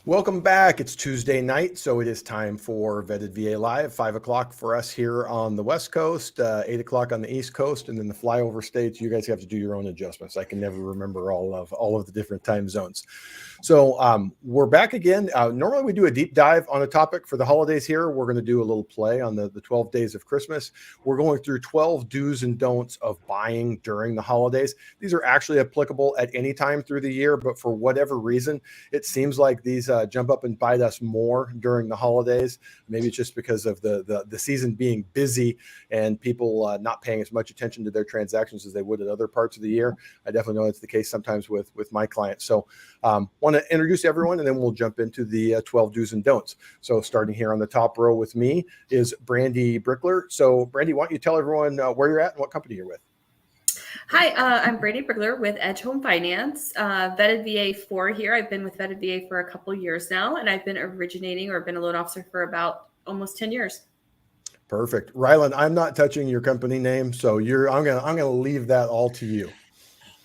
Welcome back. It's Tuesday night, so it is time for Vetted VA Live. 5 o'clock for us here on the West Coast, 8 o'clock on the East Coast, and then the flyover states. You guys have to do your own adjustments. I can never remember all of the different time zones. So we're back again. Normally we do a deep dive on a topic for the holidays here. We're going to do a little play on the 12 days of Christmas. We're going through 12 do's and don'ts of buying during the holidays. These are actually applicable at any time through the year, but for whatever reason, it seems like these jump up and bite us more during the holidays. Maybe it's just because of the season being busy and people not paying as much attention to their transactions as they would at other parts of the year. I definitely know it's the case sometimes with my clients. So want to introduce everyone, and then we'll jump into the 12 do's and don'ts. So starting here on the top row with me is Brandy Brickler. So Brandy, why don't you tell everyone where you're at and what company you're with? Hi, I'm Brandy Brickler with Edge Home Finance, Vetted VA 4 here. I've been with Vetted VA for a couple years now, and I've been originating or been a loan officer for about almost 10 years. Perfect. Rylan, I'm not touching your company name, so I'm gonna leave that all to you.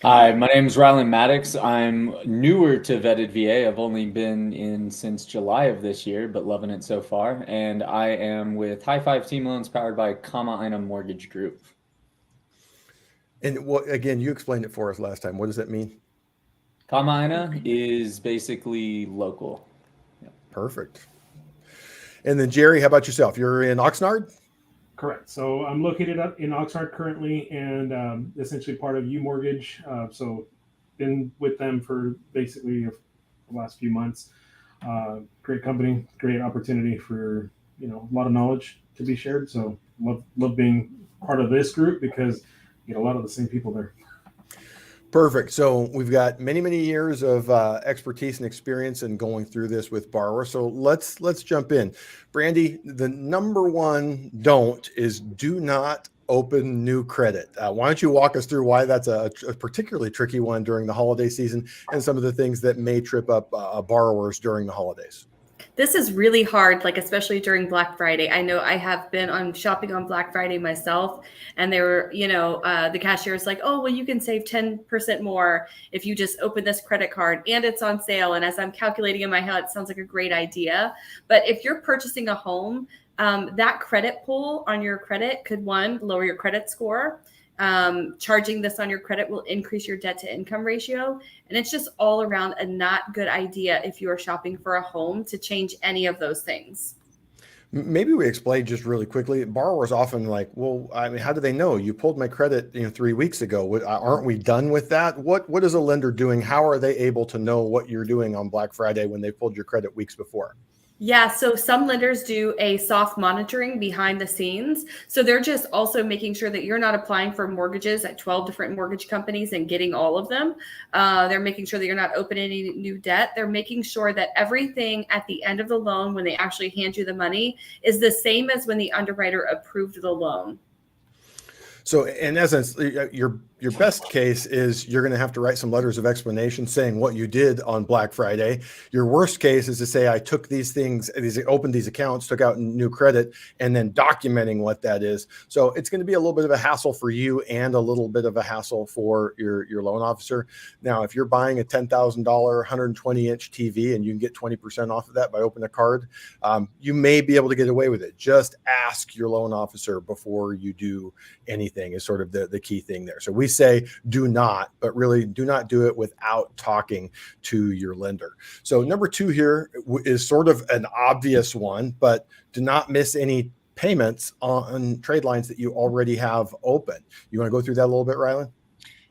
Hi, my name is Rylan Maddox. I'm newer to Vetted VA. I've only been in since July of this year, but loving it so far. And I am with High Five Team Loans powered by Comma Ina Mortgage Group. And what, again, you explained it for us last time. What does that mean? Comma Ina is basically local. Yep. Perfect. And then Jerry, how about yourself? You're in Oxnard? Correct. So I'm located up in Oxnard currently, and essentially part of U Mortgage. So been with them for basically the last few months. Great company, great opportunity for a lot of knowledge to be shared. So love being part of this group because you get a lot of the same people there. Perfect. So we've got many years of expertise and experience in going through this with borrowers. So let's jump in. Brandy, the number one don't is do not open new credit. Why don't you walk us through why that's a particularly tricky one during the holiday season and some of the things that may trip up borrowers during the holidays? This is really hard, like especially during Black Friday. I know I have been on shopping on Black Friday myself, and they were, the cashier is like, oh, well, you can save 10% more if you just open this credit card and it's on sale. And as I'm calculating in my head, it sounds like a great idea. But if you're purchasing a home, that credit pull on your credit could, one, lower your credit score. Charging this on your credit will increase your debt to income ratio. And it's just all around a not good idea if you are shopping for a home to change any of those things. Maybe we explain just really quickly. Borrowers often like, well, I mean, how do they know you pulled my credit 3 weeks ago? Aren't we done with that? What is a lender doing? How are they able to know what you're doing on Black Friday when they pulled your credit weeks before? Yeah, so some lenders do a soft monitoring behind the scenes. So they're just also making sure that you're not applying for mortgages at 12 different mortgage companies and getting all of them. They're making sure that you're not opening any new debt. They're making sure that everything at the end of the loan, when they actually hand you the money, is the same as when the underwriter approved the loan. So in essence, your best case is you're going to have to write some letters of explanation saying what you did on Black Friday. Your worst case is to say, I took these things, opened these accounts, took out new credit, and then documenting what that is. So it's going to be a little bit of a hassle for you and a little bit of a hassle for your loan officer. Now, if you're buying a $10,000 120-inch TV and you can get 20% off of that by opening a card, you may be able to get away with it. Just ask your loan officer before you do anything is sort of the key thing there. So we say do not, but really do not do it without talking to your lender. So number two here is sort of an obvious one, but do not miss any payments on trade lines that you already have open. You want to go through that a little bit, Rylan?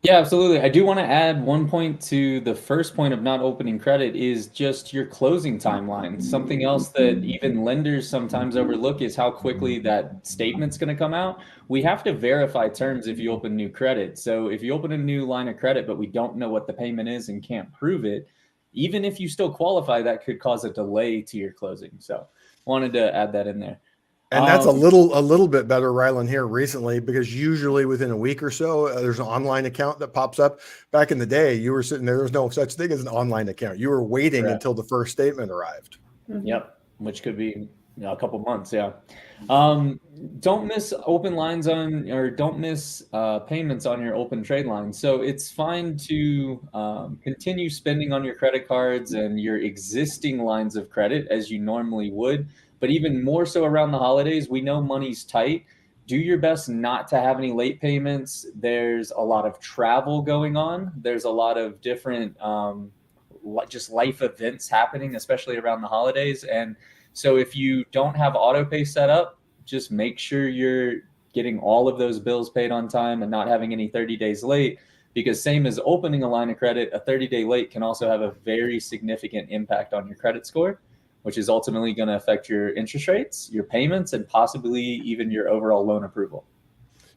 Yeah, absolutely. I do want to add one point to the first point of not opening credit is just your closing timeline. Something else that even lenders sometimes overlook is how quickly that statement's going to come out. We have to verify terms if you open new credit. So if you open a new line of credit, but we don't know what the payment is and can't prove it, even if you still qualify, that could cause a delay to your closing. So wanted to add that in there. And that's a little bit better, Rylan, here recently, because usually within a week or so, there's an online account that pops up. Back in the day, you were sitting there was no such thing as an online account. You were waiting until the first statement arrived. Yep, which could be Yeah, a couple months, yeah. Don't miss open lines on, or don't miss payments on your open trade lines. So it's fine to continue spending on your credit cards and your existing lines of credit as you normally would, but even more so around the holidays. We know money's tight. Do your best not to have any late payments. There's a lot of travel going on. There's a lot of different just life events happening, especially around the holidays. And so if you don't have auto pay set up, just make sure you're getting all of those bills paid on time and not having any 30 days late, because same as opening a line of credit, a 30-day late can also have a very significant impact on your credit score, which is ultimately going to affect your interest rates, your payments, and possibly even your overall loan approval.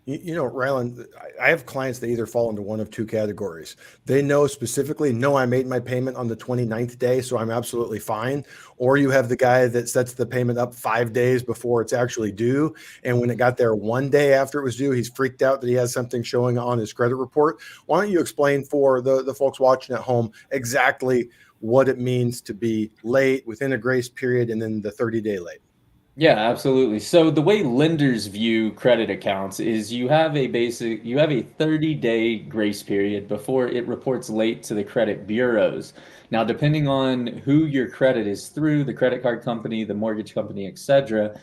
You know, Rylan, I have clients that either fall into one of two categories. They know specifically, no, I made my payment on the 29th day, so I'm absolutely fine. Or you have the guy that sets the payment up 5 days before it's actually due. And when it got there one day after it was due, he's freaked out that he has something showing on his credit report. Why don't you explain for the folks watching at home exactly what it means to be late within a grace period and then the 30-day late? Yeah, absolutely. So the way lenders view credit accounts is you have a 30-day grace period before it reports late to the credit bureaus. Now, depending on who your credit is through, the credit card company, the mortgage company, etc.,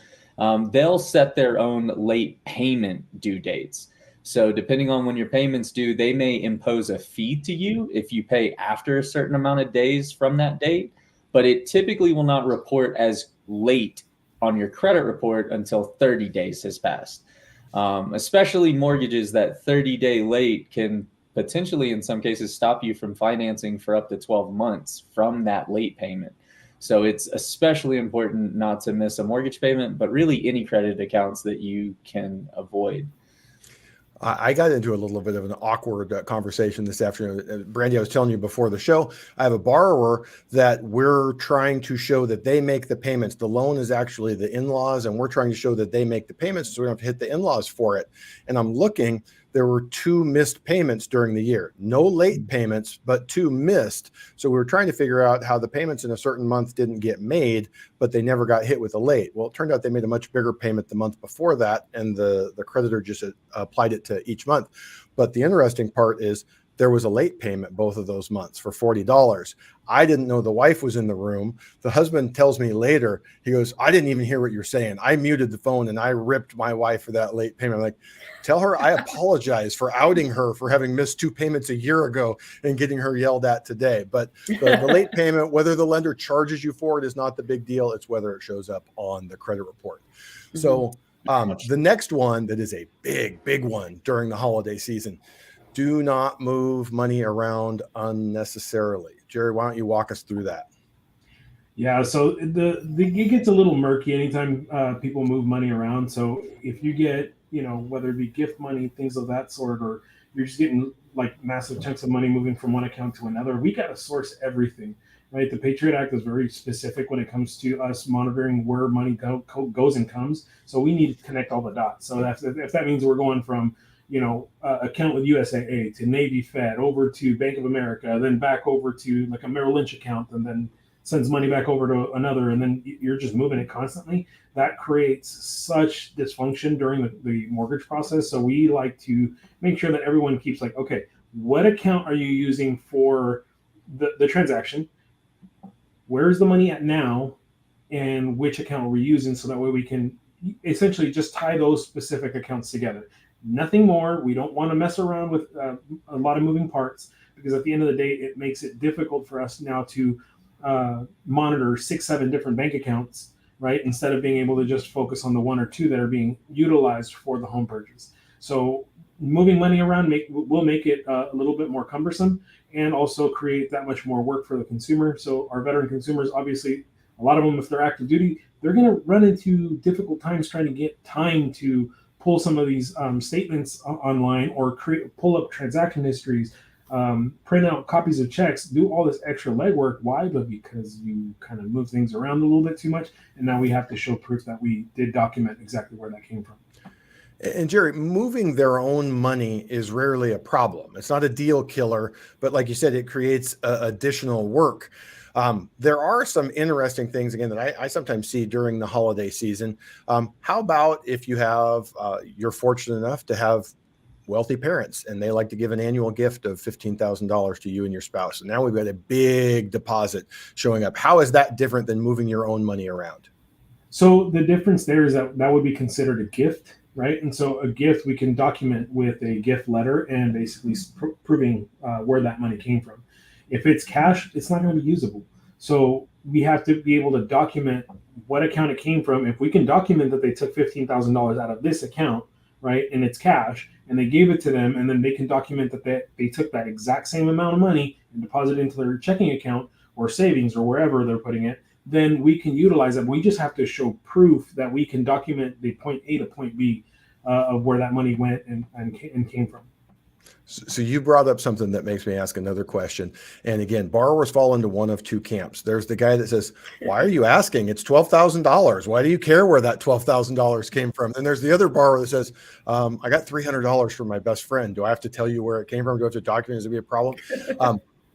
they'll set their own late payment due dates. So depending on when your payment's due, they may impose a fee to you if you pay after a certain amount of days from that date, but it typically will not report as late on your credit report until 30 days has passed. Especially mortgages, that 30-day late can potentially, in some cases, stop you from financing for up to 12 months from that late payment. So it's especially important not to miss a mortgage payment, but really any credit accounts that you can avoid. I got into a little bit of an awkward conversation this afternoon. Brandy, I was telling you before the show, I have a borrower that we're trying to show that they make the payments. The loan is actually the in-laws, and we're trying to show that they make the payments so we don't have to hit the in-laws for it. And I'm looking, there were 2 missed payments during the year. No late payments, but 2 missed. So we were trying to figure out how the payments in a certain month didn't get made, but they never got hit with a late. Well, it turned out they made a much bigger payment the month before that, and the creditor just applied it to each month. But the interesting part is there was a late payment both of those months for $40. I didn't know the wife was in the room. The husband tells me later, he goes, I didn't even hear what you're saying. I muted the phone and I ripped my wife for that late payment. I'm like, tell her I apologize for outing her for having missed 2 payments a year ago and getting her yelled at today. But the late payment, whether the lender charges you for it, is not the big deal. It's whether it shows up on the credit report. Mm-hmm. So the next one that is a big one during the holiday season: do not move money around unnecessarily. Jerry, why don't you walk us through that? Yeah, so it gets a little murky anytime people move money around. So if you get, whether it be gift money, things of that sort, or you're just getting like massive chunks of money moving from one account to another, we got to source everything, right? The Patriot Act is very specific when it comes to us monitoring where money goes and comes. So we need to connect all the dots. So if that means we're going from account with USAA to Navy Fed over to Bank of America, then back over to like a Merrill Lynch account, and then sends money back over to another, and then you're just moving it constantly, that creates such dysfunction during the mortgage process. So we like to make sure that everyone keeps like, okay, what account are you using for the transaction? Where's the money at now? And which account are we using? So that way we can essentially just tie those specific accounts together. Nothing more. We don't want to mess around with a lot of moving parts, because at the end of the day, it makes it difficult for us now to monitor 6-7 different bank accounts, right? Instead of being able to just focus on the 1 or 2 that are being utilized for the home purchase. So moving money around will make it a little bit more cumbersome, and also create that much more work for the consumer. So our veteran consumers, obviously, a lot of them, if they're active duty, they're going to run into difficult times trying to get time to pull some of these statements online, or pull up transaction histories, print out copies of checks, do all this extra legwork. Why? But because you kind of move things around a little bit too much, and now we have to show proof that we did document exactly where that came from. And Jerry, moving their own money is rarely a problem. It's not a deal killer, but like you said, it creates additional work. There are some interesting things, again, that I sometimes see during the holiday season. How about if you have, you're fortunate enough to have wealthy parents and they like to give an annual gift of $15,000 to you and your spouse. And now we've got a big deposit showing up. How is that different than moving your own money around? So the difference there is that that would be considered a gift, right? And so a gift we can document with a gift letter and basically proving where that money came from. If it's cash, it's not going to be usable. So we have to be able to document what account it came from. If we can document that they took $15,000 out of this account, right, and it's cash, and they gave it to them, and then they can document that they took that exact same amount of money and deposited into their checking account or savings or wherever they're putting it, then we can utilize it. We just have to show proof that we can document the point A to point B of where that money went and came from. So you brought up something that makes me ask another question. And again, borrowers fall into one of two camps. There's the guy that says, why are you asking? It's $12,000. Why do you care where that $12,000 came from? And there's the other borrower that says, I got $300 from my best friend. Do I have to tell you where it came from? Do I have to document? Is it be a problem?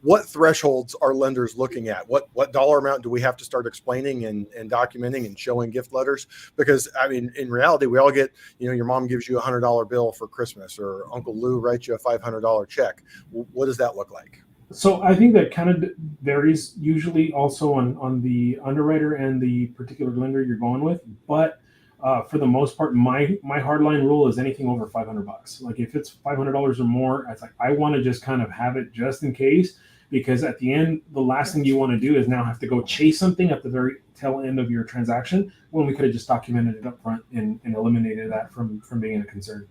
What thresholds are lenders looking at? What dollar amount do we have to start explaining and documenting and showing gift letters? Because I mean, in reality, we all get, your mom gives you $100 bill for Christmas, or Uncle Lou writes you a $500 check. What does that look like? So I think that kind of varies usually also on the underwriter and the particular lender you're going with. But for the most part, my hardline rule is anything over $500. Like if it's $500 or more, it's like I want to just kind of have it just in case, because at the end, the last thing you want to do is now have to go chase something at the very tail end of your transaction when we could have just documented it up front and eliminated that from being a concern.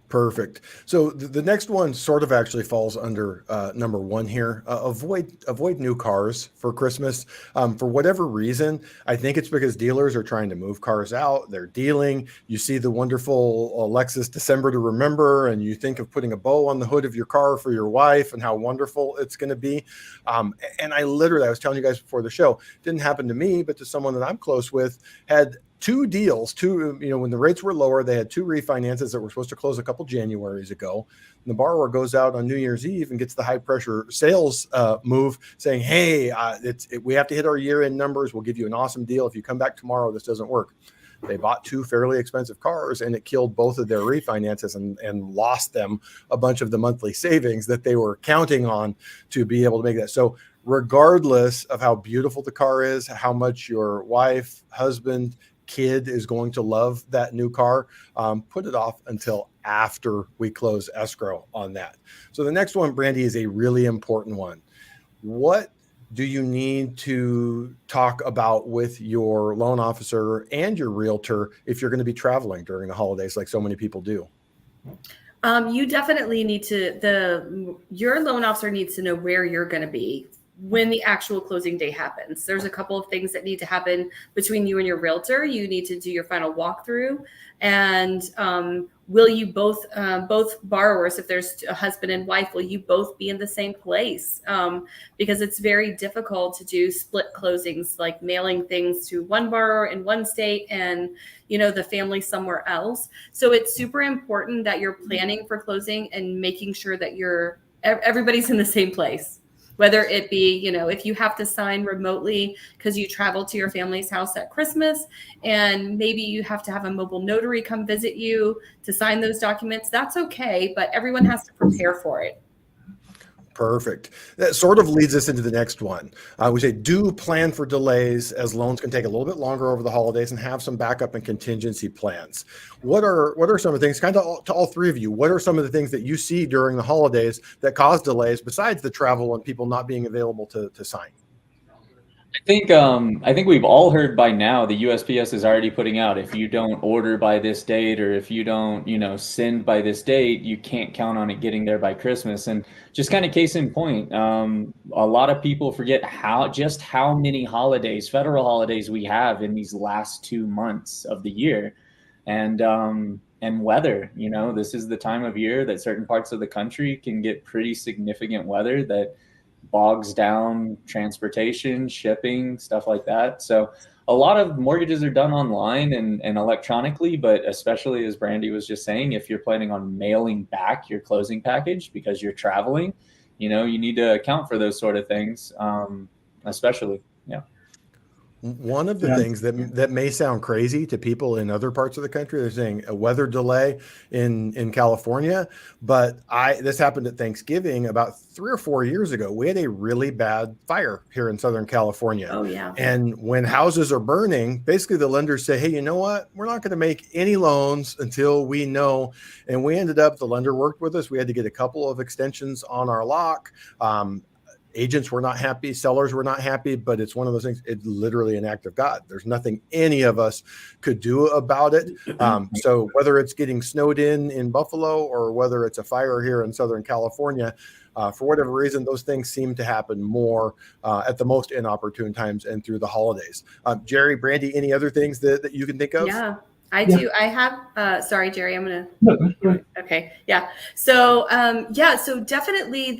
Perfect. So the next one sort of actually falls under number one here. Avoid new cars for Christmas. For whatever reason, I think it's because dealers are trying to move cars out. They're dealing. You see the wonderful Lexus December to Remember, and you think of putting a bow on the hood of your car for your wife and how wonderful it's going to be. And I was telling you guys before the show, didn't happen to me, but to someone that I'm close with, had two deals, when the rates were lower, they had two refinances that were supposed to close a couple Januaries ago. And the borrower goes out on New Year's Eve and gets the high pressure sales move saying, hey, we have to hit our year end numbers. We'll give you an awesome deal. If you come back tomorrow, this doesn't work. They bought two fairly expensive cars, and it killed both of their refinances and lost them a bunch of the monthly savings that they were counting on to be able to make that. So regardless of how beautiful the car is, how much your wife, husband, kid is going to love that new car, put it off until after we close escrow on that. So the next one, Brandy, is a really important one. What do you need to talk about with your loan officer and your realtor if you're going to be traveling during the holidays like so many people do? You definitely need your loan officer needs to know where you're going to be when the actual closing day happens. There's a couple of things that need to happen between you and your realtor. You need to do your final walkthrough, and will you both borrowers, if there's a husband and wife, will you both be in the same place? Because it's very difficult to do split closings, like mailing things to one borrower in one state and the family somewhere else. So it's super important that you're planning for closing and making sure that everybody's in the same place. Whether it be, if you have to sign remotely because you travel to your family's house at Christmas, and maybe you have to have a mobile notary come visit you to sign those documents, that's okay, but everyone has to prepare for it. Perfect. That sort of leads us into the next one. We say do plan for delays, as loans can take a little bit longer over the holidays, and have some backup and contingency plans. What are some of the things, kind of to all three of you, what are some of the things that you see during the holidays that cause delays besides the travel and people not being available to sign? I think we've all heard by now the USPS is already putting out, if you don't order by this date, or if you don't, send by this date, you can't count on it getting there by Christmas. And just kind of case in point, a lot of people forget how many holidays, federal holidays, we have in these last 2 months of the year. And weather, this is the time of year that certain parts of the country can get pretty significant weather that bogs down transportation, shipping, stuff like that. So a lot of mortgages are done online and electronically, but especially, as Brandy was just saying, if you're planning on mailing back your closing package because you're traveling, you need to account for those sort of things. especially. Yeah. One of the things that may sound crazy to people in other parts of the country, they're saying a weather delay in California, but this happened at Thanksgiving about 3 or 4 years ago. We had a really bad fire here in Southern California. Oh, yeah. And when houses are burning, basically the lenders say, hey, you know what? We're not going to make any loans until we know. And we ended up, the lender worked with us. We had to get a couple of extensions on our lock. Agents were not happy, sellers were not happy, but it's one of those things. It's literally an act of God. There's nothing any of us could do about it. So whether it's getting snowed in Buffalo or whether it's a fire here in Southern California, for whatever reason, those things seem to happen more at the most inopportune times and through the holidays. Jerry, Brandy, any other things that you can think of? Yeah. I do. I have, sorry, Jerry, I'm going to, okay. Yeah. So, so definitely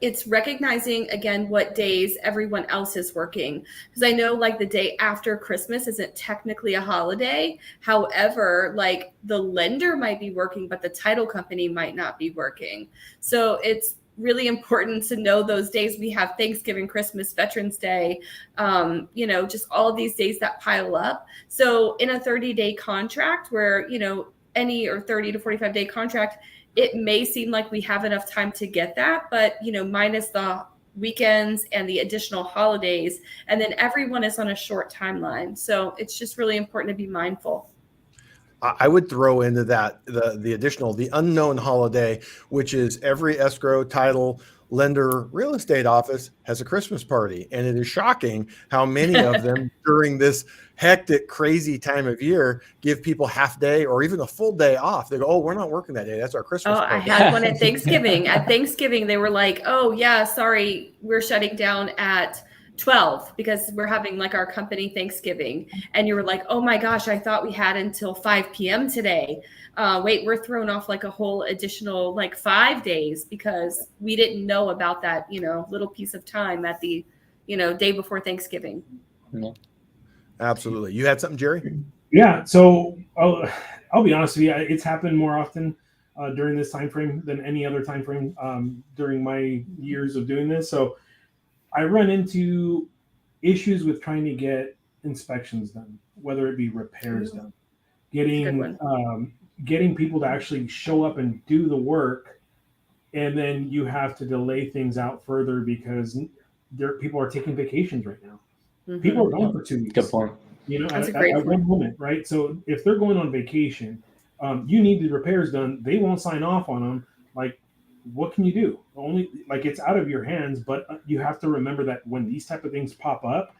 it's recognizing again, what days everyone else is working. Cause I know like the day after Christmas isn't technically a holiday. However, like the lender might be working, but the title company might not be working. So it's really important to know those days. We have Thanksgiving, Christmas, Veterans Day, just all of these days that pile up. So in a 30-day contract where, any or 30 to 45-day contract, it may seem like we have enough time to get that, but, minus the weekends and the additional holidays, and then everyone is on a short timeline. So it's just really important to be mindful. I would throw into that the unknown holiday, which is every escrow, title, lender, real estate office has a Christmas party. And it is shocking how many of them during this hectic, crazy time of year give people half day or even a full day off. They go, oh, we're not working that day. That's our Christmas party. I had one at Thanksgiving. At Thanksgiving, they were like, oh, yeah, sorry, we're shutting down at 12 because we're having like our company Thanksgiving. And you were like, oh my gosh, I thought we had until 5 p.m. today. Wait, we're throwing off like a whole additional like 5 days because we didn't know about that, little piece of time at the, day before Thanksgiving. Yeah. Absolutely. You had something, Jerry? Yeah. So I'll be honest with you. It's happened more often during this time frame than any other time frame during my years of doing this. So I run into issues with trying to get inspections done, whether it be repairs done, getting people to actually show up and do the work, and then you have to delay things out further because people are taking vacations right now. Mm-hmm. People are going for 2 weeks. Good point. That's a great point. One moment, right? So if they're going on vacation, you need the repairs done. They won't sign off on them. Like, what can you do? Only like it's out of your hands, but you have to remember that when these type of things pop up,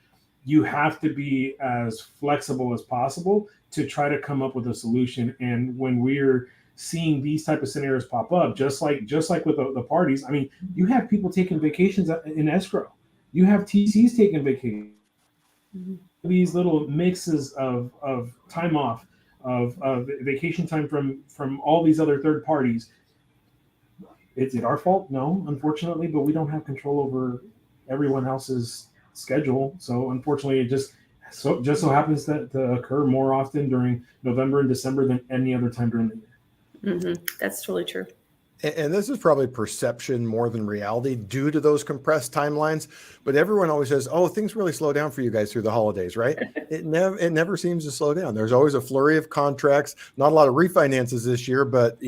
you have to be as flexible as possible to try to come up with a solution. And when we're seeing these type of scenarios pop up, just like with the parties, I mean, you have people taking vacations in escrow. You have TCs taking vacations. Mm-hmm. These little mixes of time off, of vacation time from all these other third parties. Is it our fault? No, unfortunately, but we don't have control over everyone else's schedule. So unfortunately, it just so happens that to occur more often during November and December than any other time during the year. Mm-hmm. That's totally true. And this is probably perception more than reality due to those compressed timelines. But everyone always says, oh, things really slow down for you guys through the holidays, right? It never seems to slow down. There's always a flurry of contracts, not a lot of refinances this year, but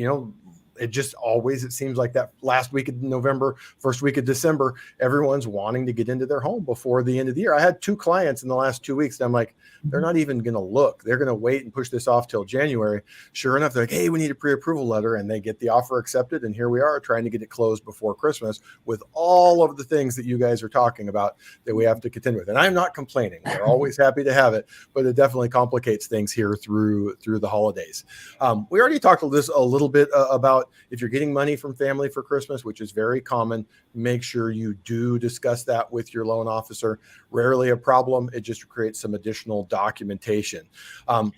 it just always, it seems like that last week of November, first week of December, everyone's wanting to get into their home before the end of the year. I had 2 clients in the last 2 weeks. And I'm like, they're not even going to look. They're going to wait and push this off till January. Sure enough, they're like, hey, we need a pre-approval letter. And they get the offer accepted. And here we are trying to get it closed before Christmas with all of the things that you guys are talking about that we have to contend with. And I'm not complaining. We're always happy to have it, but it definitely complicates things here through the holidays. We already talked a little bit about if you're getting money from family for Christmas, which is very common, make sure you do discuss that with your loan officer. Rarely a problem. It just creates some additional documentation.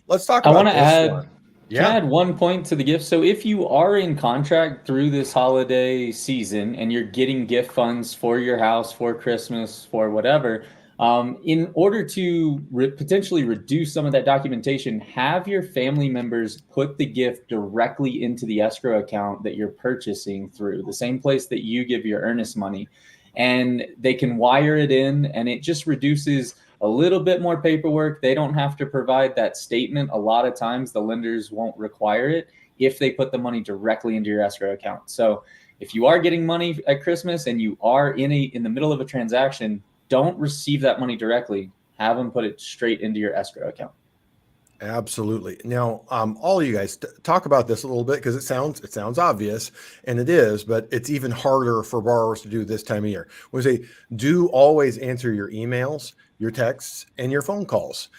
Let's talk about this one. Can I add one point to the gift? So if you are in contract through this holiday season and you're getting gift funds for your house, for Christmas, for whatever, in order to potentially reduce some of that documentation, have your family members put the gift directly into the escrow account that you're purchasing through, the same place that you give your earnest money. and they can wire it in, and it just reduces a little bit more paperwork. They don't have to provide that statement. A lot of times the lenders won't require it if they put the money directly into your escrow account. So if you are getting money at Christmas and you are in the middle of a transaction, don't receive that money directly. Have them put it straight into your escrow account. Absolutely. Now, all of you guys talk about this a little bit, because it sounds obvious, and it is, but it's even harder for borrowers to do this time of year. We say, do always answer your emails, your texts, and your phone calls.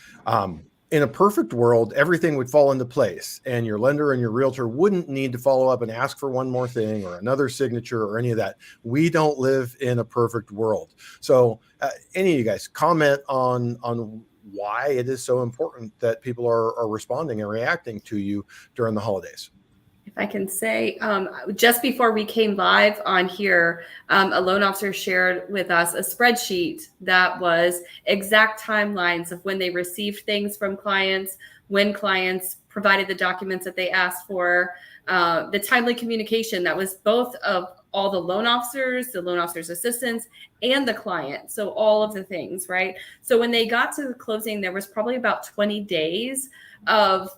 In a perfect world, everything would fall into place, and your lender and your realtor wouldn't need to follow up and ask for one more thing or another signature or any of that. We don't live in a perfect world. So, any of you guys comment on why it is so important that people are responding and reacting to you during the holidays? If I can say, just before we came live on here, a loan officer shared with us a spreadsheet that was exact timelines of when they received things from clients, when clients provided the documents that they asked for, the timely communication that was both of all the loan officers' assistants, and the client. So all of the things, right? So when they got to the closing, there was probably about 20 days that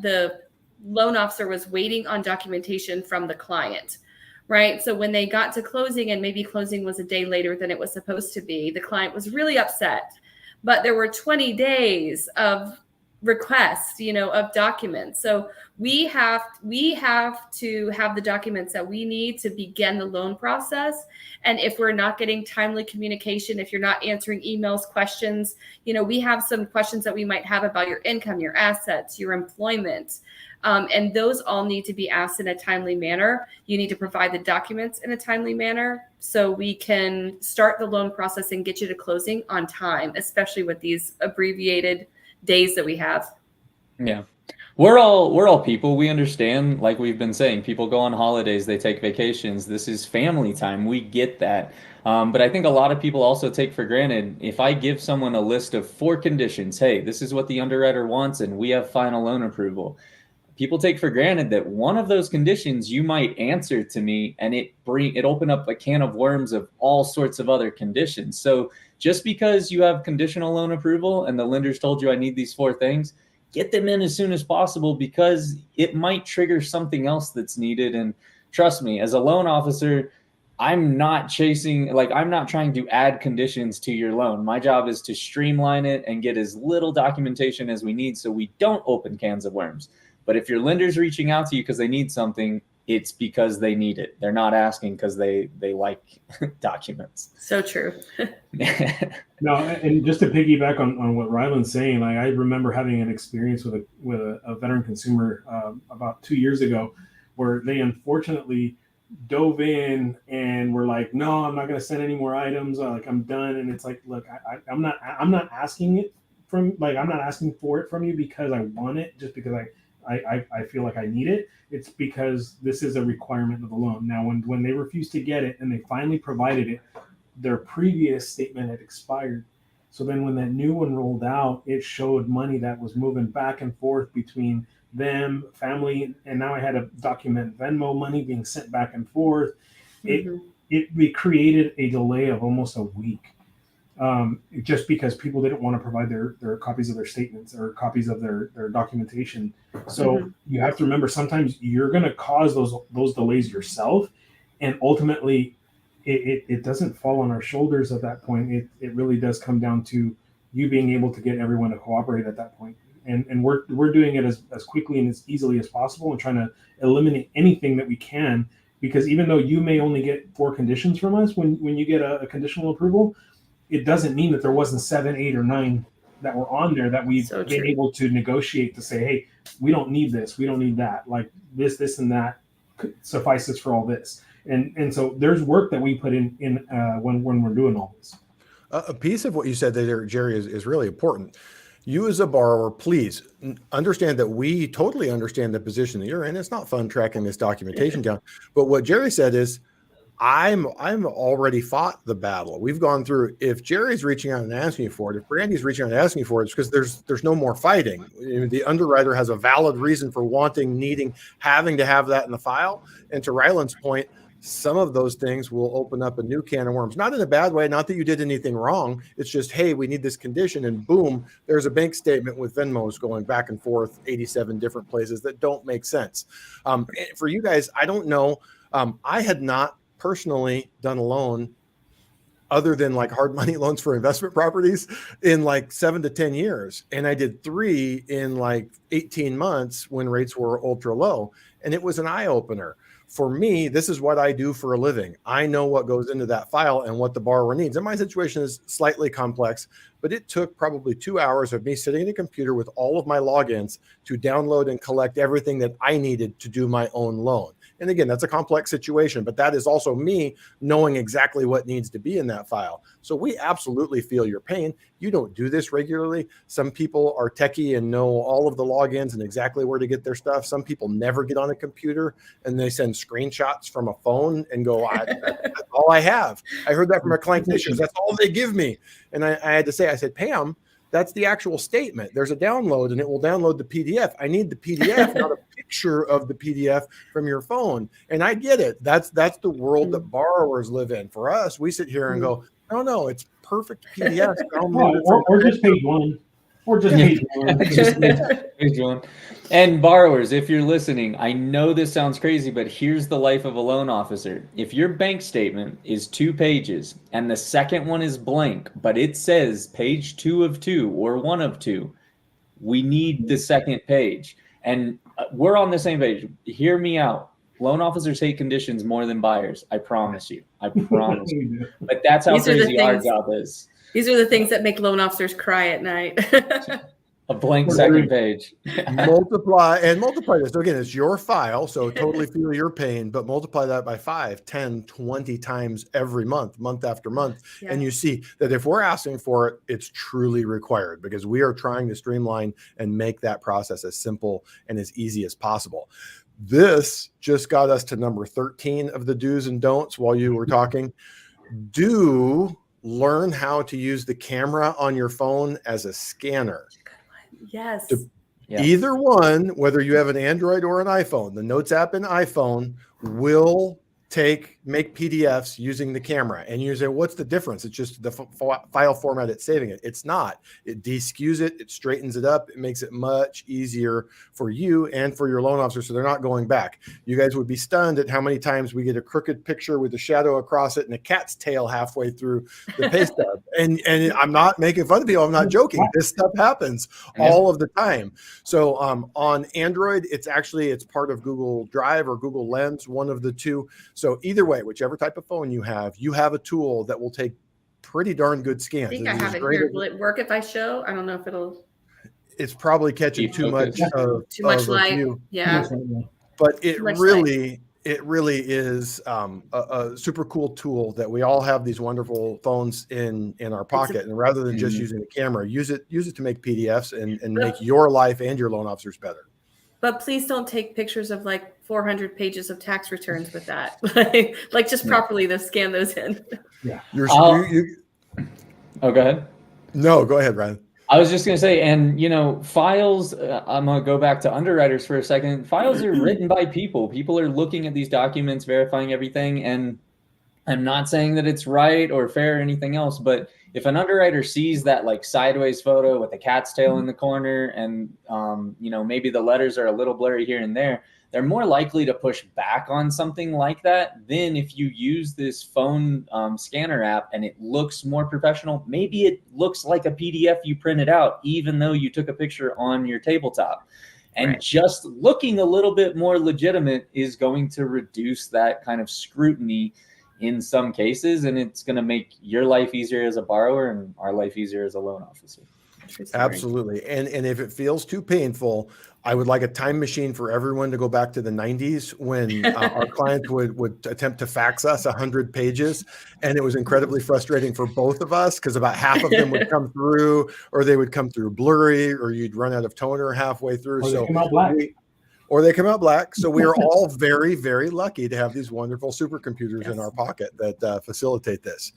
the loan officer was waiting on documentation from the client, right? So when they got to closing, and maybe closing was a day later than it was supposed to be, the client was really upset. But there were 20 days of requests, of documents. So we have to have the documents that we need to begin the loan process. And if we're not getting timely communication, if you're not answering emails, questions, we have some questions that we might have about your income, your assets, your employment. And those all need to be asked in a timely manner. You need to provide the documents in a timely manner so we can start the loan process and get you to closing on time, especially with these abbreviated days that we have. Yeah. We're all people. We understand, like we've been saying, people go on holidays, they take vacations. This is family time. We get that. But I think a lot of people also take for granted, if I give someone a list of 4 conditions, hey, this is what the underwriter wants, and we have final loan approval. People take for granted that one of those conditions you might answer to me, and it open up a can of worms of all sorts of other conditions. So just because you have conditional loan approval and the lender's told you I need these 4 things, get them in as soon as possible, because it might trigger something else that's needed. And trust me, as a loan officer, I'm not trying to add conditions to your loan. My job is to streamline it and get as little documentation as we need so we don't open cans of worms. But if your lender's reaching out to you because they need something, it's because they need it. They're not asking because they like documents. So true. No, and just to piggyback on what Ryland's saying, like, I remember having an experience with a veteran consumer about 2 years ago, where they unfortunately dove in and were like, "No, I'm not going to send any more items. Like, I'm done." And it's like, look, I'm not asking it I'm not asking for it from you because I want it, just because I feel like I need it. It's because this is a requirement of the loan. Now, when they refused to get it and they finally provided it, their previous statement had expired. So then when that new one rolled out, it showed money that was moving back and forth between them, family, and now I had to document Venmo money being sent back and forth. It created a delay of almost a week. Just because people didn't want to provide their copies of their statements or copies of their documentation. So you have to remember, sometimes you're going to cause those delays yourself, and ultimately it doesn't fall on our shoulders at that point. It really does come down to you being able to get everyone to cooperate at that point. And we're doing it as quickly and as easily as possible, and trying to eliminate anything that we can, because even though you may only get 4 conditions from us when you get a conditional approval, it doesn't mean that there wasn't 7, 8, or 9 that were on there that we've been able to negotiate to say, hey, we don't need this, we don't need that, like this and that suffices for all this. And so there's work that we put in when we're doing all this. A piece of what you said there, Jerry, is really important. You as a borrower, please understand that we totally understand the position that you're in. It's not fun tracking this documentation down. But what Jerry said is, I'm already fought the battle. We've gone through. If Jerry's reaching out and asking you for it, if Brandy's reaching out and asking you for it, it's because there's no more fighting. The underwriter has a valid reason for wanting, needing, having to have that in the file. And to Ryland's point, some of those things will open up a new can of worms, not in a bad way, not that you did anything wrong. It's just, hey, we need this condition, and boom, there's a bank statement with Venmos going back and forth 87 different places that don't make sense. For you guys, I don't know. I had not personally done a loan other than like hard money loans for investment properties in like 7 to 10 years. And I did 3 in like 18 months when rates were ultra low. And it was an eye opener. For me, this is what I do for a living. I know what goes into that file and what the borrower needs. And my situation is slightly complex, but it took probably 2 hours of me sitting at a computer with all of my logins to download and collect everything that I needed to do my own loan. And again, that's a complex situation, but that is also me knowing exactly what needs to be in that file. So we absolutely feel your pain. You don't do this regularly. Some people are techie and know all of the logins and exactly where to get their stuff. Some people never get on a computer and they send screenshots from a phone and go, that's all I have. I heard that from a client this year. That's all they give me. And I had to say, I said, Pam, that's the actual statement. There's a download and it will download the PDF. I need the PDF, not a picture of the PDF from your phone. And I get it. That's the world that borrowers live in. For us, we sit here and go, no, it's perfect PDF. Or just page one. Or just page one. Page one. And borrowers, if you're listening, I know this sounds crazy, but here's the life of a loan officer. If your bank statement is 2 pages and the second one is blank, but it says page 2 of 2 or 1 of 2, we need the second page. And we're on the same page. Hear me out. Loan officers hate conditions more than buyers. I promise you. I promise you. But that's how crazy our job is. These are the things that make loan officers cry at night. A blank second page. multiply this. So again, it's your file, so totally feel your pain, but multiply that by 5, 10, 20 times every month after month. Yeah. And you see that if we're asking for it, it's truly required because we are trying to streamline and make that process as simple and as easy as possible. This just got us to number 13 of the do's and don'ts while you were talking. Learn how to use the camera on your phone as a scanner. Yes. Either one, whether you have an Android or an iPhone, the Notes app in iPhone will make PDFs using the camera. And you say, what's the difference? It's just the file format it's saving it. It's not. It deskews it. It straightens it up. It makes it much easier for you and for your loan officer, so they're not going back. You guys would be stunned at how many times we get a crooked picture with a shadow across it and a cat's tail halfway through the pay stub. And I'm not making fun of people. I'm not joking. This stuff happens all of the time. So on Android, it's part of Google Drive or Google Lens, one of the two. So either way, whichever type of phone you have a tool that will take pretty darn good scans. I think I have it here. Will it work if I show? I don't know if it'll. It's probably catching too much light. Yeah. But it really is a super cool tool that we all have these wonderful phones in our pocket. And rather than just using the camera, use it to make PDFs and make your life and your loan officers better. But please don't take pictures of like 400 pages of tax returns with that. like just properly scan those in. Yeah. Go ahead. No, go ahead, Ryan. I was just going to say, and files, I'm going to go back to underwriters for a second. Files are written by people. People are looking at these documents, verifying everything. And I'm not saying that it's right or fair or anything else, but if an underwriter sees that like sideways photo with a cat's tail in the corner and, maybe the letters are a little blurry here and there, they're more likely to push back on something like that than if you use this phone scanner app and it looks more professional. Maybe it looks like a PDF you printed out, even though you took a picture on your tabletop. And just looking a little bit more legitimate is going to reduce that kind of scrutiny in some cases, and it's going to make your life easier as a borrower and our life easier as a loan officer. Absolutely. And if it feels too painful, I would like a time machine for everyone to go back to the 90s when our clients would attempt to fax us 100 pages. And it was incredibly frustrating for both of us because about half of them would come through, or they would come through blurry, or you'd run out of toner halfway through. Or so come out black. or they come out black. So we are all very, very lucky to have these wonderful supercomputers in our pocket that facilitate this.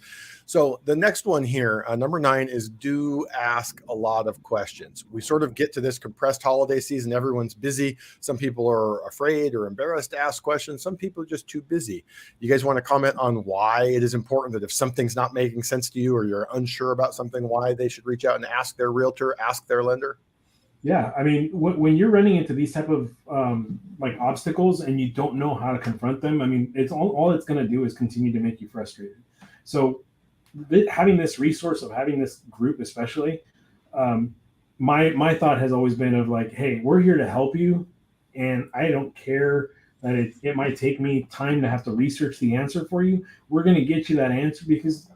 So the next one here, number 9, is do ask a lot of questions. We sort of get to this compressed holiday season. Everyone's busy. Some people are afraid or embarrassed to ask questions. Some people are just too busy. You guys want to comment on why it is important that if something's not making sense to you or you're unsure about something, why they should reach out and ask their realtor, ask their lender? Yeah, I mean, when you're running into these type of like obstacles and you don't know how to confront them, I mean, it's all it's going to do is continue to make you frustrated. So having this resource of having this group, especially, my thought has always been of like, hey, we're here to help you, and I don't care that it might take me time to have to research the answer for you. We're going to get you that answer because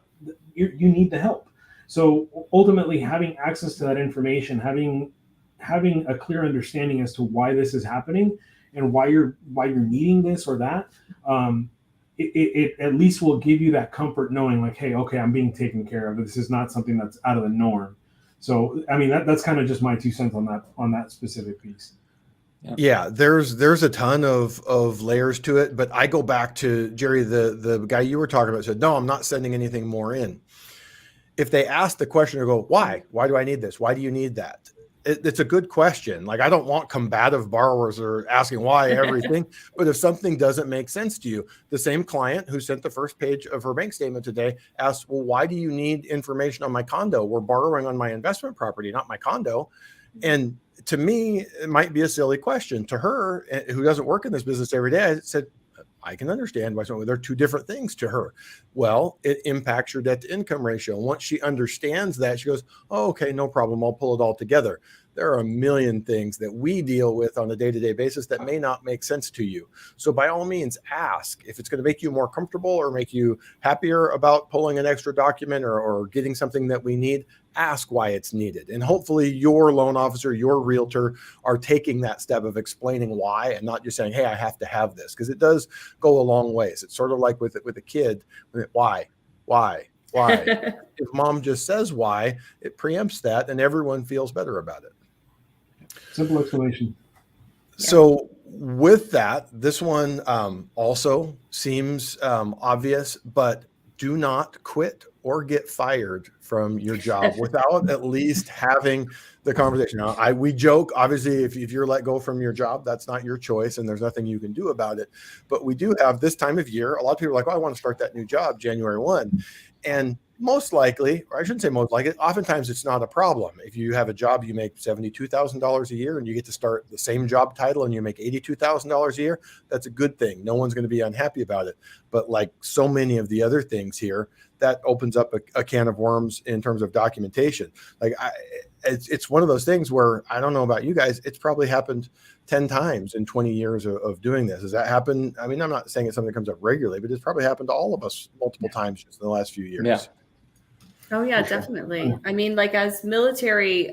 you need the help. So ultimately, having access to that information, having a clear understanding as to why this is happening and why you're needing this or that, it at least will give you that comfort knowing like, hey, okay, I'm being taken care of. This is not something that's out of the norm. So, I mean, that's kind of just my 2 cents on that specific piece. Yeah, there's a ton of layers to it, but I go back to Jerry, the guy you were talking about said, no, I'm not sending anything more in. If they ask the question or go, why do I need this? Why do you need that? It's a good question. Like, I don't want combative borrowers or asking why everything, but if something doesn't make sense to you, the same client who sent the first page of her bank statement today asked, well, why do you need information on my condo? We're borrowing on my investment property, not my condo. And to me, it might be a silly question. To her, who doesn't work in this business every day, I said, I can understand why they're two different things to her. Well, it impacts your debt to income ratio. And once she understands that, she goes, oh, okay, no problem. I'll pull it all together. There are a million things that we deal with on a day-to-day basis that may not make sense to you. So by all means, ask if it's going to make you more comfortable or make you happier about pulling an extra document or getting something that we need. Ask why it's needed. And hopefully your loan officer, your realtor are taking that step of explaining why and not just saying, hey, I have to have this, because it does go a long ways. It's sort of like with a kid. Why? If mom just says why, it preempts that and everyone feels better about it. Simple explanation. So with that, this one also seems obvious, but do not quit or get fired from your job without at least having the conversation. Now, we joke, obviously, if you're let go from your job, that's not your choice and there's nothing you can do about it. But we do have this time of year, a lot of people are like, oh, I want to start that new job January 1. And most likely, or I shouldn't say most likely, oftentimes it's not a problem. If you have a job, you make $72,000 a year and you get to start the same job title and you make $82,000 a year, that's a good thing. No one's going to be unhappy about it. But like so many of the other things here, that opens up a can of worms in terms of documentation. Like it's one of those things where I don't know about you guys, it's probably happened 10 times in 20 years of doing this. Does that happen? I mean, I'm not saying it's something that comes up regularly, but it's probably happened to all of us multiple times just in the last few years. Yeah. Oh yeah, definitely. I mean, like as military,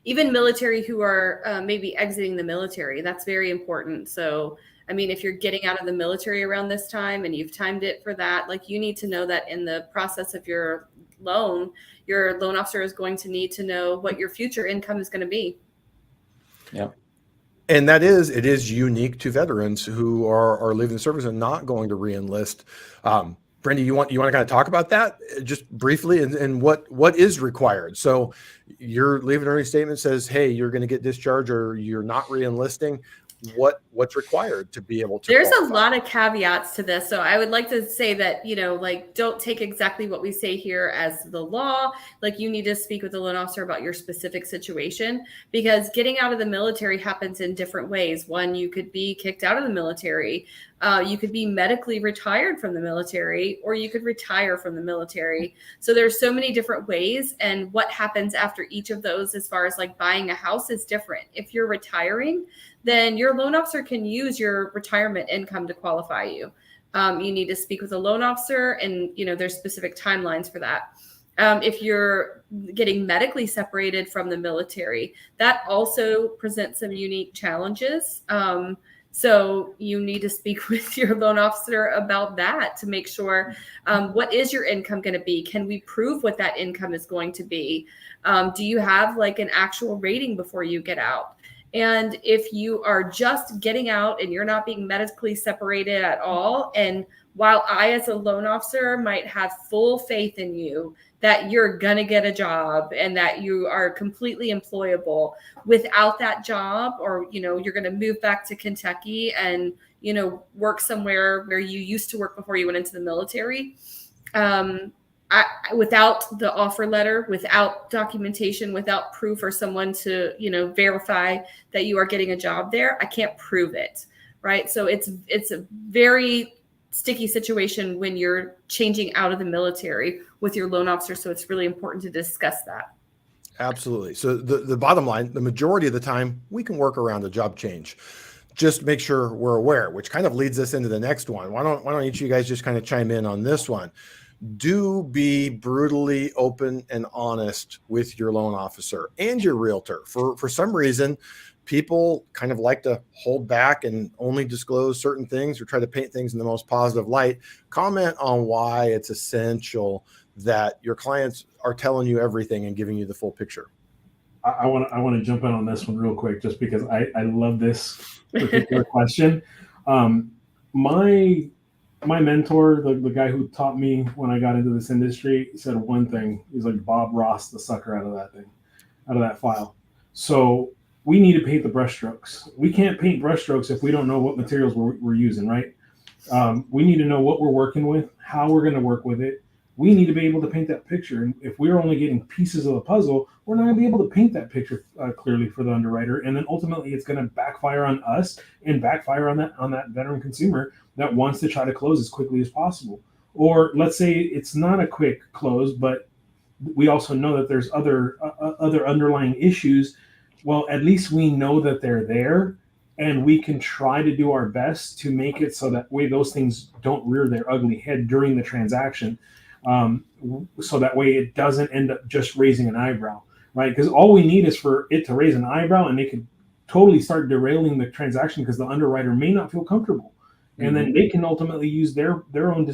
even military who are maybe exiting the military, that's very important. So, I mean, if you're getting out of the military around this time and you've timed it for that, like you need to know that in the process of your loan officer is going to need to know what your future income is going to be. Yep. And it is unique to veterans who are leaving the service and not going to re-enlist. Brenda, you want to kind of talk about that just briefly and what is required? So your leave and earning statement says, hey, you're going to get discharged or you're not re-enlisting. What's required to be able to There's qualify? a lot of caveats to this. So I would like to say that, like don't take exactly what we say here as the law. Like you need to speak with the loan officer about your specific situation, because getting out of the military happens in different ways. One, you could be kicked out of the military. You could be medically retired from the military, or you could retire from the military. So there's so many different ways. And what happens after each of those, as far as like buying a house, is different. If you're retiring, then your loan officer can use your retirement income to qualify you. You need to speak with a loan officer, and there's specific timelines for that. If you're getting medically separated from the military, that also presents some unique challenges. So you need to speak with your loan officer about that to make sure what is your income going to be? Can we prove what that income is going to be? Do you have like an actual rating before you get out? And if you are just getting out and you're not being medically separated at all, and while I, as a loan officer, might have full faith in you that you're going to get a job and that you are completely employable, without that job, or, you're going to move back to Kentucky and, work somewhere where you used to work before you went into the military, without the offer letter, without documentation, without proof or someone to, verify that you are getting a job there, I can't prove it. Right. So it's a very sticky situation when you're changing out of the military with your loan officer. So it's really important to discuss that. Absolutely. So the bottom line, the majority of the time, we can work around a job change. Just make sure we're aware, which kind of leads us into the next one. Why don't each of you guys just kind of chime in on this one? Do be brutally open and honest with your loan officer and your realtor. For some reason, people kind of like to hold back and only disclose certain things or try to paint things in the most positive light. Comment on why it's essential that your clients are telling you everything and giving you the full picture. I want to jump in on this one real quick, just because I love this particular question. My mentor, the guy who taught me when I got into this industry, said one thing. He's like, Bob Ross the sucker out of that thing, out of that file. So we need to paint the brushstrokes. We can't paint brushstrokes if we don't know what materials we're using, right? We need to know what we're working with, how we're going to work with it. We need to be able to paint that picture. And if we're only getting pieces of the puzzle, we're not going to be able to paint that picture clearly for the underwriter. And then ultimately it's going to backfire on us and backfire on that veteran consumer that wants to try to close as quickly as possible. Or let's say it's not a quick close, but we also know that there's other underlying issues. Well, at least we know that they're there, and we can try to do our best to make it so that way those things don't rear their ugly head during the transaction. So that way it doesn't end up just raising an eyebrow, right? Because all we need is for it to raise an eyebrow, and they could totally start derailing the transaction because the underwriter may not feel comfortable, and then they can ultimately use their own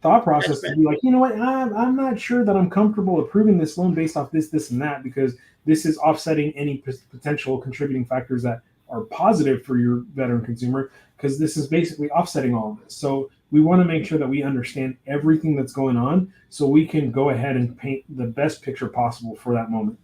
thought process to be like, you know what, I'm not sure that I'm comfortable approving this loan based off this, and that, because this is offsetting any potential contributing factors that are positive for your veteran consumer, because this is basically offsetting all of this. So we want to make sure that we understand everything that's going on so we can go ahead and paint the best picture possible for that moment.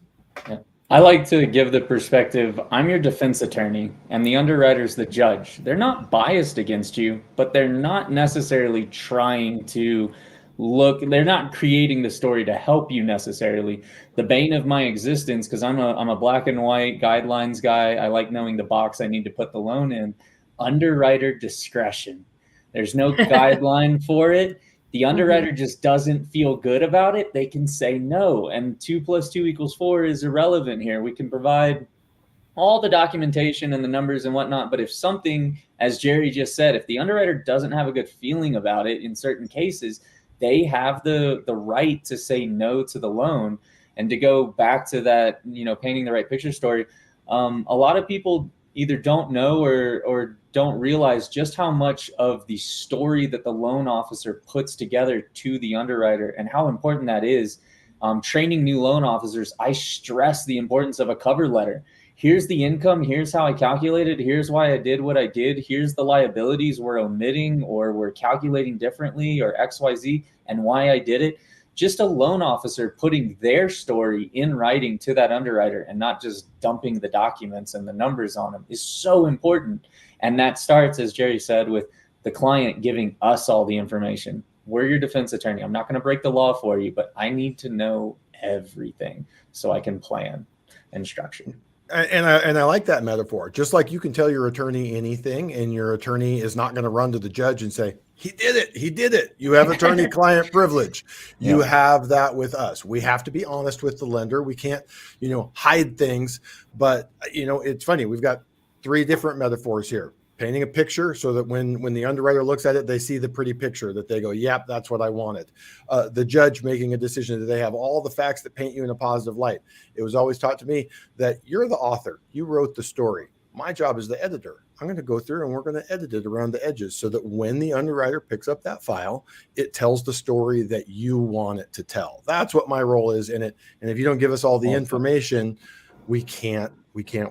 Yeah. I like to give the perspective, I'm your defense attorney and the underwriter's the judge. They're not biased against you, but they're not necessarily trying to they're not creating the story to help you necessarily. The bane of my existence, because I'm a black and white guidelines guy, I like knowing the box I need to put the loan in. Underwriter discretion. There's no guideline for it. The underwriter just doesn't feel good about it. They can say no, and 2 + 2 = 4 is irrelevant here. We can provide all the documentation and the numbers and whatnot, but if something, as Jerry just said, if the underwriter doesn't have a good feeling about it in certain cases, they have the right to say no to the loan. And to go back to that, painting the right picture story, a lot of people either don't know or don't realize just how much of the story that the loan officer puts together to the underwriter and how important that is. Training new loan officers, I stress the importance of a cover letter. Here's the income, here's how I calculated, here's why I did what I did, here's the liabilities we're omitting or we're calculating differently or XYZ and why I did it. Just a loan officer putting their story in writing to that underwriter and not just dumping the documents and the numbers on them is so important. And that starts, as Jerry said, with the client giving us all the information. We're your defense attorney. I'm not going to break the law for you, but I need to know everything so I can plan and structure. And I like that metaphor. Just like you can tell your attorney anything, and your attorney is not going to run to the judge and say, he did it. He did it. You have attorney-client privilege. You have that with us. We have to be honest with the lender. We can't, hide things. But, it's funny. We've got 3 different metaphors here. Painting a picture so that when the underwriter looks at it, they see the pretty picture that they go, yep, that's what I wanted. The judge making a decision that they have all the facts that paint you in a positive light. It was always taught to me that you're the author. You wrote the story. My job is the editor. I'm going to go through and we're going to edit it around the edges so that when the underwriter picks up that file, it tells the story that you want it to tell. That's what my role is in it. And if you don't give us all the information, we can't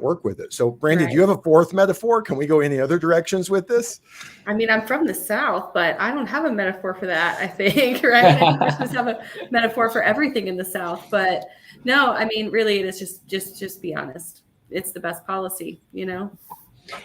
work with it. So Brandy, Right. do you have a fourth metaphor? Can we go any other directions with this? I mean, I'm from the South, but I don't have a metaphor for that, I think, right? I think we're supposed to have a metaphor for everything in the South. But no, I mean, really, it is just be honest. It's the best policy, you know?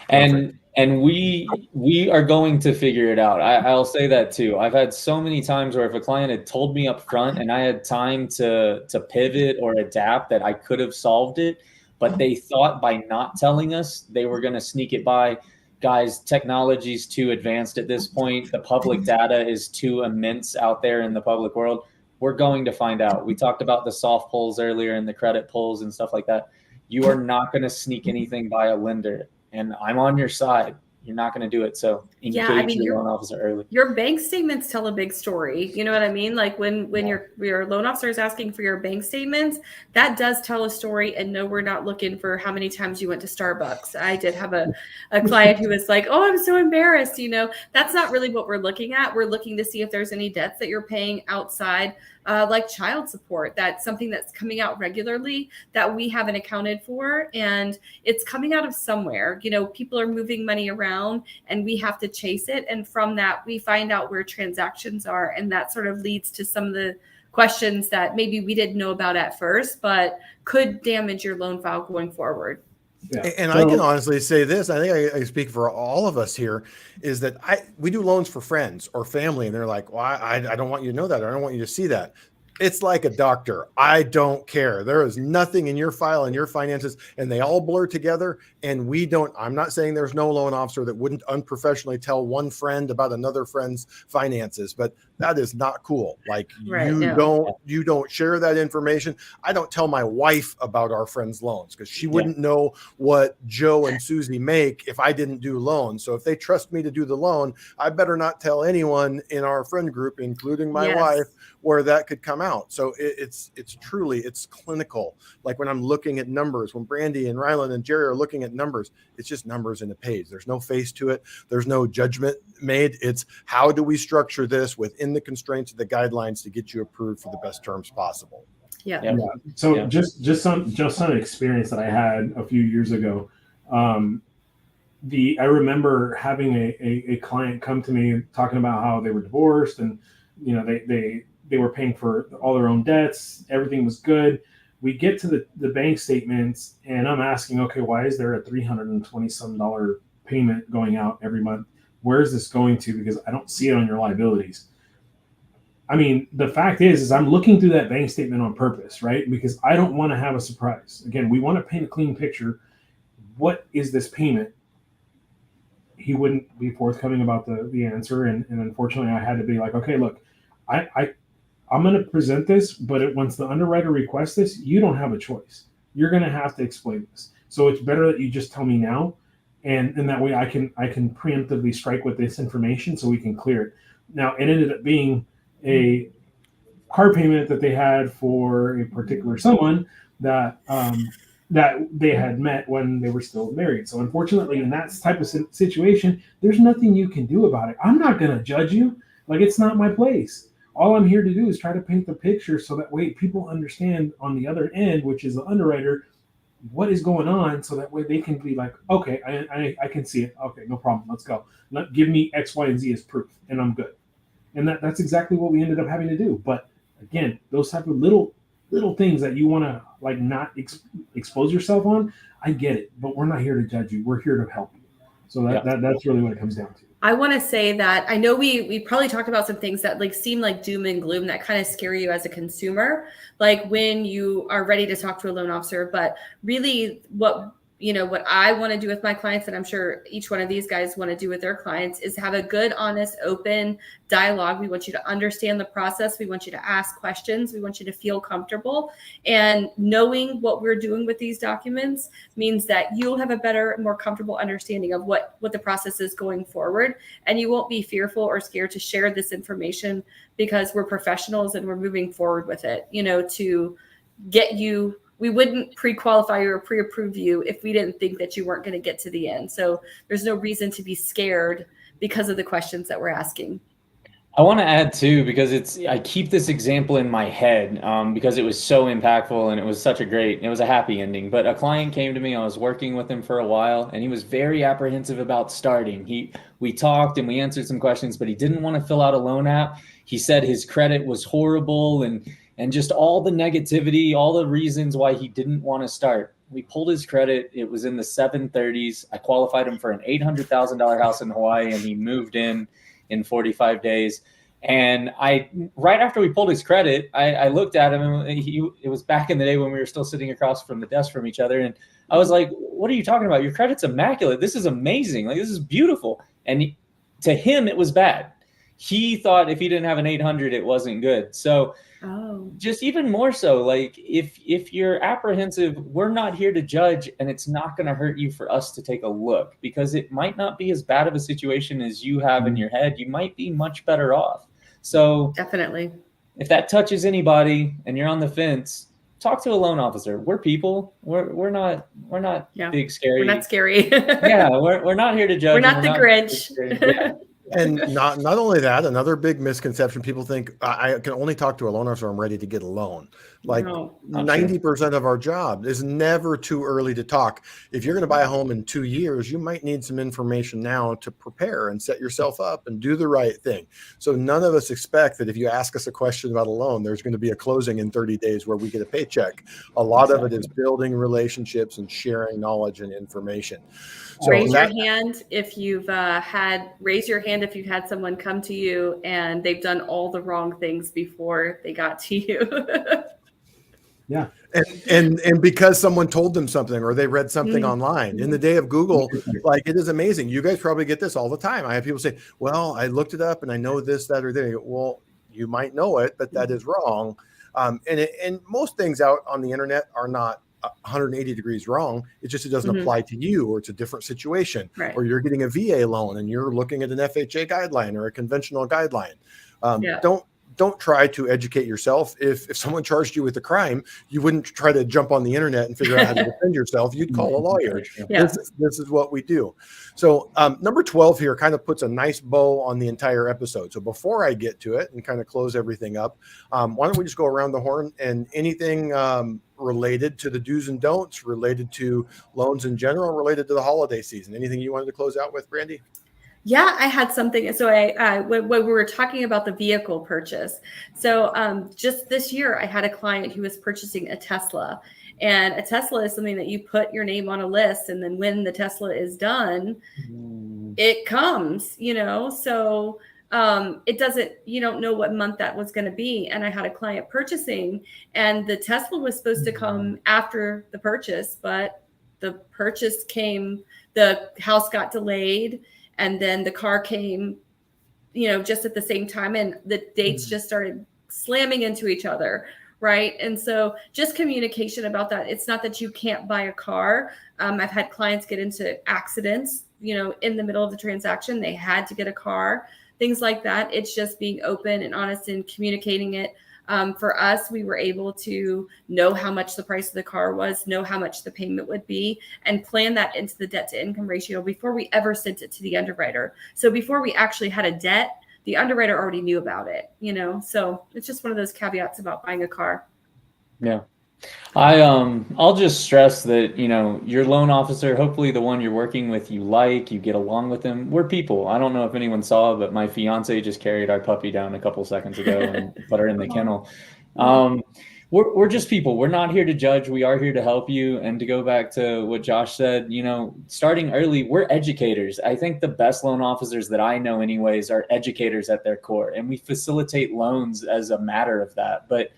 And we are going to figure it out. I'll say that too. I've had so many times where if a client had told me up front and I had time to pivot or adapt, that I could have solved it, but they thought by not telling us they were going to sneak it by. Guys, technology's too advanced at this point. The public data is too immense out there in the public world. We're going to find out. We talked about the soft pulls earlier and the credit pulls and stuff like that. You are not going to sneak anything by a lender, and I'm on your side. You're not going to do it. So engage your loan officer early. Your bank statements tell a big story. You know what I mean? Like when your loan officer is asking for your bank statements, that does tell a story. And no, we're not looking for how many times you went to Starbucks. I did have a client who was like, oh, I'm so embarrassed. You know, that's not really what we're looking at. We're looking to see if there's any debts that you're paying outside, like child support. That's something that's coming out regularly that we haven't accounted for. And it's coming out of somewhere. You know, people are moving money around and we have to chase it. And from that, we find out where transactions are. And that sort of leads to some of the questions that maybe we didn't know about at first, but could damage your loan file going forward. Yeah. And I can honestly say this, I think I speak for all of us here, is that we do loans for friends or family, and they're like, well, I don't want you to know that, or I don't want you to see that. It's like a doctor. I don't care. There is nothing in your file and your finances, and they all blur together. And we don't, I'm not saying there's no loan officer that wouldn't unprofessionally tell one friend about another friend's finances, but that is not cool. Like you don't share that information. I don't tell my wife about our friends' loans because she wouldn't know what Joe and Susie make if I didn't do loans. So if they trust me to do the loan, I better not tell anyone in our friend group, including my wife, where that could come out. So it's truly clinical. Like when I'm looking at numbers, when Brandy and Rylan and Jerry are looking at numbers, it's just numbers in a page. There's no face to it. There's no judgment made. It's how do we structure this within the constraints of the guidelines to get you approved for the best terms possible. So just some experience that I had a few years ago. I remember having a client come to me talking about how they were divorced and you know they were paying for all their own debts. Everything was good. We get to the bank statements and I'm asking, okay, why is there a $320 payment going out every month? Where is this going to? Because I don't see it on your liabilities. I mean, the fact is I'm looking through that bank statement on purpose, right? Because I don't want to have a surprise. Again, we want to paint a clean picture. What is this payment? He wouldn't be forthcoming about the answer. And unfortunately, I had to be like, okay, look, I'm going to present this, but once the underwriter requests this, you don't have a choice. You're going to have to explain this. So it's better that you just tell me now. And that way I can preemptively strike with this information so we can clear it. Now, it ended up being a car payment that they had for a particular someone that they had met when they were still married. So unfortunately, in that type of situation, there's nothing you can do about it. I'm not going to judge you. Like, it's not my place. All I'm here to do is try to paint the picture so that way people understand on the other end, which is the underwriter, what is going on, so that way they can be like, okay, I can see it. Okay, no problem. Let's go. Give me X, Y, and Z as proof, and I'm good. And that's exactly what we ended up having to do. But again, those type of little things that you want to like not expose yourself on, I get it. But we're not here to judge you. We're here to help you. So that's really what it comes down to. I want to say that I know we probably talked about some things that like seem like doom and gloom that kind of scare you as a consumer, like when you are ready to talk to a loan officer. But really what I want to do with my clients, and I'm sure each one of these guys want to do with their clients, is have a good, honest, open dialogue. We want you to understand the process. We want you to ask questions. We want you to feel comfortable. And knowing what we're doing with these documents means that you'll have a better, more comfortable understanding of what the process is going forward. And you won't be fearful or scared to share this information because we're professionals and we're moving forward with it, to get you. We wouldn't pre-qualify you or pre-approve you if we didn't think that you weren't going to get to the end. So there's no reason to be scared because of the questions that we're asking. I want to add too, because I keep this example in my head because it was so impactful and it was it was a happy ending. But a client came to me, I was working with him for a while, and he was very apprehensive about starting. We talked and we answered some questions, but he didn't want to fill out a loan app. He said his credit was horrible and just all the negativity, all the reasons why he didn't want to start. We pulled his credit. It was in the 730s. I qualified him for an $800,000 house in Hawaii, and he moved in 45 days. And right after we pulled his credit, I looked at him, and it was back in the day when we were still sitting across from the desk from each other. And I was like, what are you talking about? Your credit's immaculate. This is amazing. Like, this is beautiful. And to him, it was bad. He thought if he didn't have an 800, it wasn't good. So just even more so, like if you're apprehensive, we're not here to judge, and it's not going to hurt you for us to take a look, because it might not be as bad of a situation as you have in your head. You might be much better off. So Definitely. if that touches anybody and you're on the fence, talk to a loan officer. We're people. We're not big scary. We're not scary. Yeah, we're not here to judge. We're not the Grinch. Yeah. And not only that, another big misconception, people think I can only talk to a loan officer, I'm ready to get a loan. Like No, 90% of our job is never too early to talk. If you're going to buy a home in 2 years, you might need some information now to prepare and set yourself up and do the right thing. So none of us expect that if you ask us a question about a loan, there's going to be a closing in 30 days where we get a paycheck. A lot of it is building relationships and sharing knowledge and information. So raise your hand if you've if you've had someone come to you and they've done all the wrong things before they got to you. Yeah. And because someone told them something or they read something online in the day of Google, like, it is amazing. You guys probably get this all the time. I have people say, well, I looked it up and I know this, that, or that. Well, you might know it, but that is wrong. And most things out on the internet are not 180 degrees wrong. It's just, it doesn't apply to you, or it's a different situation, or you're getting a VA loan and you're looking at an FHA guideline or a conventional guideline. Don't try to educate yourself. If someone charged you with a crime, you wouldn't try to jump on the internet and figure out how to defend yourself. You'd call a lawyer. Yeah. This is what we do. So number 12 here kind of puts a nice bow on the entire episode. So before I get to it and kind of close everything up, why don't we just go around the horn, and anything related to the do's and don'ts, related to loans in general, related to the holiday season? Anything you wanted to close out with, Brandy? Yeah, I had something. So when we were talking about the vehicle purchase, so just this year, I had a client who was purchasing a Tesla, and a Tesla is something that you put your name on a list, and then when the Tesla is done, it comes, so it doesn't, you don't know what month that was going to be. And I had a client purchasing, and the Tesla was supposed to come after the purchase, but the purchase came, the house got delayed, and then the car came, just at the same time, and the dates just started slamming into each other. Right. And so just communication about that. It's not that you can't buy a car. I've had clients get into accidents, in the middle of the transaction. They had to get a car, things like that. It's just being open and honest and communicating it. For us, we were able to know how much the price of the car was, know how much the payment would be, and plan that into the debt to income ratio before we ever sent it to the underwriter. So before we actually had a debt, the underwriter already knew about it, so it's just one of those caveats about buying a car. Yeah. I'll just stress that, your loan officer, hopefully the one you're working with, you get along with them. We're people. I don't know if anyone saw, but my fiance just carried our puppy down a couple seconds ago and put her in the kennel. We're just people. We're not here to judge. We are here to help you. And to go back to what Josh said, starting early, we're educators. I think the best loan officers that I know anyways are educators at their core, and we facilitate loans as a matter of that. But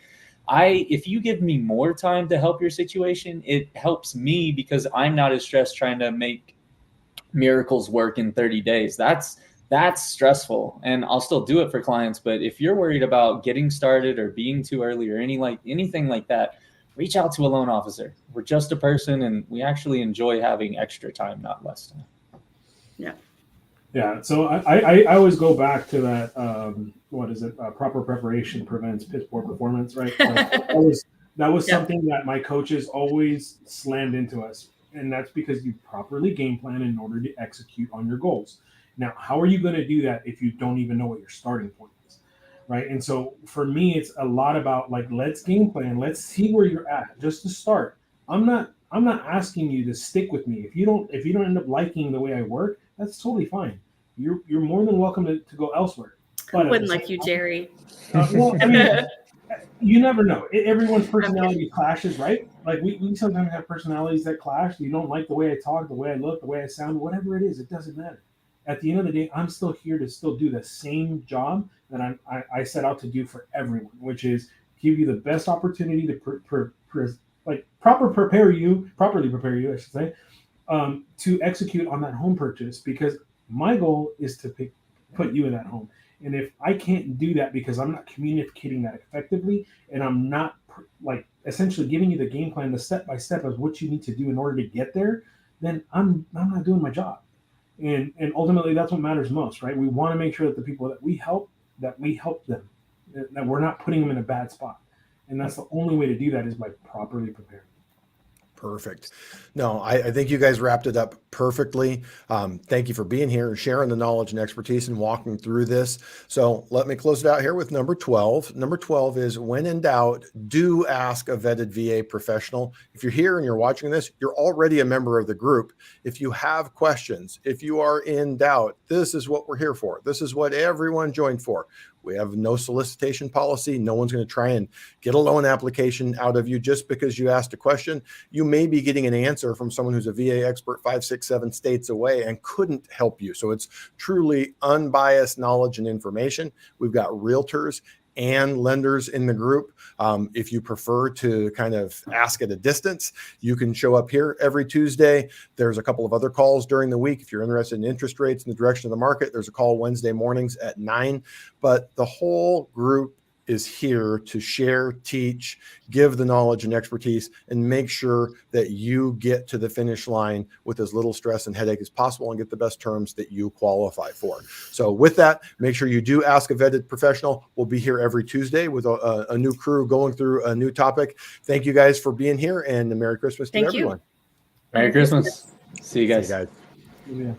if you give me more time to help your situation, it helps me, because I'm not as stressed trying to make miracles work in 30 days. That's stressful, and I'll still do it for clients. But if you're worried about getting started or being too early or anything like that, reach out to a loan officer. We're just a person, and we actually enjoy having extra time, not less time. Yeah. Yeah. So I always go back to that. What is it? Proper preparation prevents piss poor performance, right? That was something that my coaches always slammed into us. And that's because you properly game plan in order to execute on your goals. Now, how are you going to do that if you don't even know what your starting point is? right? And so for me, it's a lot about like, let's game plan, let's see where you're at just to start. I'm not asking you to stick with me. If you don't end up liking the way I work, that's totally fine. You're more than welcome to go elsewhere. But Wouldn't like you, Jerry. well, I mean, you never know. Everyone's personality clashes, right? Like we sometimes have personalities that clash. You don't like the way I talk, the way I look, the way I sound, whatever it is, it doesn't matter. At the end of the day, I'm still here to still do the same job that I set out to do for everyone, which is give you the best opportunity to properly prepare you, I should say, to execute on that home purchase. Because my goal is to put you in that home. And if I can't do that because I'm not communicating that effectively, and I'm not like essentially giving you the game plan, the step by step of what you need to do in order to get there, then I'm not doing my job. And ultimately, that's what matters most, right? We want to make sure that the people that we help them, that we're not putting them in a bad spot. And that's the only way to do that is by properly preparing. Perfect. No, I think you guys wrapped it up perfectly. Thank you for being here and sharing the knowledge and expertise and walking through this. So let me close it out here with number 12. Number 12 is, when in doubt, do ask a vetted VA professional. If you're here and you're watching this, you're already a member of the group. If you have questions, if you are in doubt, this is what we're here for. This is what everyone joined for. We have no solicitation policy. No one's going to try and get a loan application out of you just because you asked a question. You may be getting an answer from someone who's a VA expert 5, 6, 7 states away and couldn't help you. So it's truly unbiased knowledge and information. We've got realtors and lenders in the group. If you prefer to kind of ask at a distance, you can show up here every Tuesday. There's a couple of other calls during the week. If you're interested in interest rates and the direction of the market, there's a call Wednesday mornings at 9. But the whole group is here to share, teach, give the knowledge and expertise, and make sure that you get to the finish line with as little stress and headache as possible and get the best terms that you qualify for. So with that, make sure you do ask a vetted professional. We'll be here every Tuesday with a new crew going through a new topic. Thank you guys for being here, and a Merry Christmas to everyone. Merry Christmas. See you guys. See you guys. Yeah.